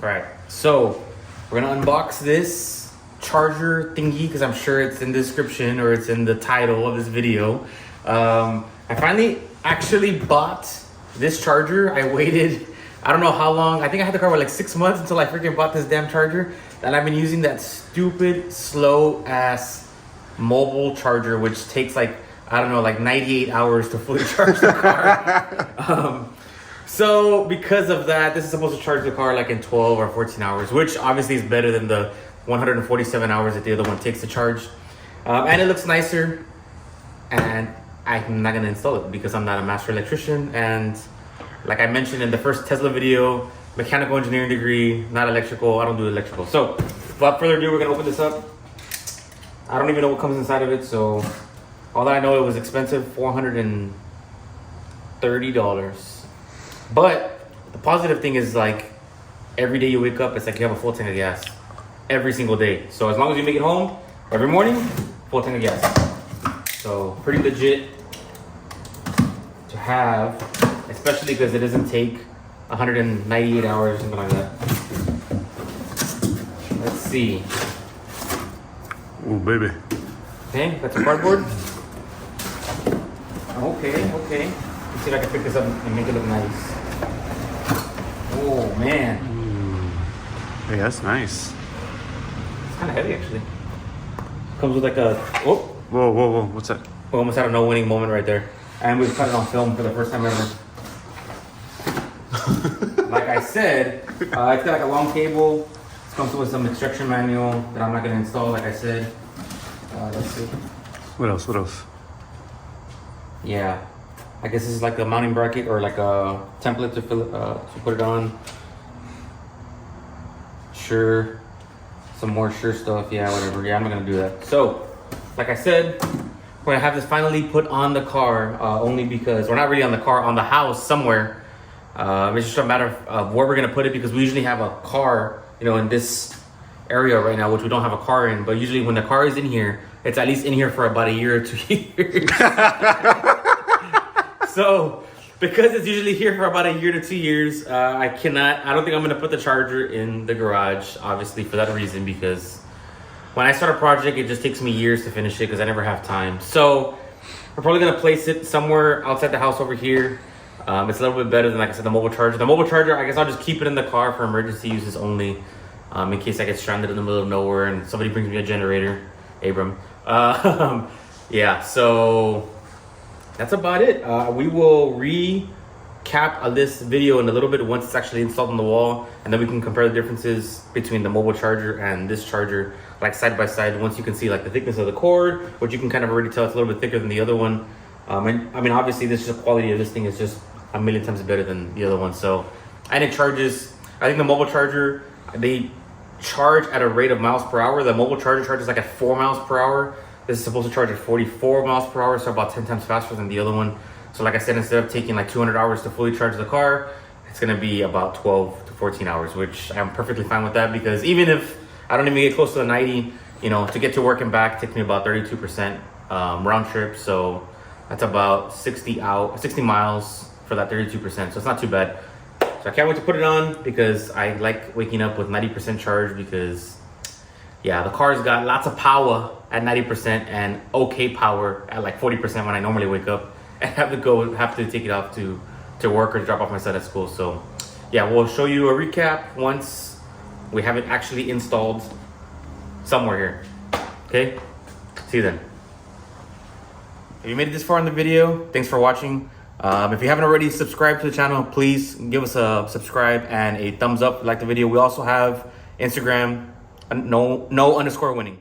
All right, so we're gonna unbox this charger thingy because I'm sure it's in the description or it's in the title of this video. I finally actually bought this charger. I waited, I don't know how long. I think I had the car for like 6 months until I freaking bought this damn charger. And I've been using that stupid slow ass mobile charger, which takes like, I don't know, like 98 hours to fully charge the car. So because of that, this is supposed to charge the car like in 12 or 14 hours, which obviously is better than the 147 hours that the other one takes to charge. And it looks nicer. And I'm not gonna install it because I'm not a master electrician. And like I mentioned in the first Tesla video, mechanical engineering degree, not electrical. I don't do electrical. So without further ado, we're gonna open this up. I don't even know what comes inside of it. So all that I know, it was expensive, $430. But the positive thing is, like, every day you wake up, it's like you have a full tank of gas every single day. So as long as you make it home every morning, full tank of gas. So pretty legit to have, especially because it doesn't take 198 hours or something like that. Let's see. Oh, baby. Okay, that's a cardboard. Okay. Let's see if I can pick this up and make it look nice. Oh, man. Hey, that's nice. It's kind of heavy, actually. Comes with like a... Oh! Whoa. What's that? We almost had a no-winning moment right there. And we've cut it on film for the first time ever. Like I said, it's got like a long cable. It comes with some instruction manual that I'm not going to install, like I said. Let's see. What else? Yeah. I guess this is like a mounting bracket or like a template to fill it, to put it on. Sure. Some more sure stuff. Yeah, whatever. Yeah, I'm not gonna do that. So, like I said, we're gonna have this finally put on the car, only because we're not really on the car, on the house somewhere. It's just a matter of where we're gonna put it because we usually have a car, in this area right now, which we don't have a car in. But usually when the car is in here, it's at least in here for about a year or 2 years. So, because it's usually here for about a year to 2 years, I don't think I'm going to put the charger in the garage, obviously, for that reason, because when I start a project, it just takes me years to finish it because I never have time. So, we're probably going to place it somewhere outside the house over here. It's a little bit better than, like I said, the mobile charger. The mobile charger, I guess I'll just keep it in the car for emergency uses only, in case I get stranded in the middle of nowhere and somebody brings me a generator. Abram. Yeah, so... that's about it. We will recap this video in a little bit once it's actually installed on the wall, and then we can compare the differences between the mobile charger and this charger, like side by side. Once you can see like the thickness of the cord, which you can kind of already tell it's a little bit thicker than the other one. And I mean, obviously, the quality of this thing is just a million times better than the other one. So, and it charges. I think the mobile charger, they charge at a rate of miles per hour. The mobile charger charges like at 4 miles per hour. This is supposed to charge at 44 miles per hour, so about 10 times faster than the other one. So like I said, instead of taking like 200 hours to fully charge the car, it's gonna be about 12 to 14 hours, which I'm perfectly fine with that because even if I don't even get close to the 90, to get to work and back takes me about 32% round trip. So that's about 60 miles for that 32%. So it's not too bad. So I can't wait to put it on because I like waking up with 90% charge because yeah, the car's got lots of power at 90% and okay power at like 40% when I normally wake up and have to take it off to work or drop off my son at school. So yeah, we'll show you a recap once we have it actually installed somewhere here. Okay, see you then. If you made it this far in the video, thanks for watching. If you haven't already subscribed to the channel, please give us a subscribe and a thumbs up if you like the video. We also have Instagram, no_winning.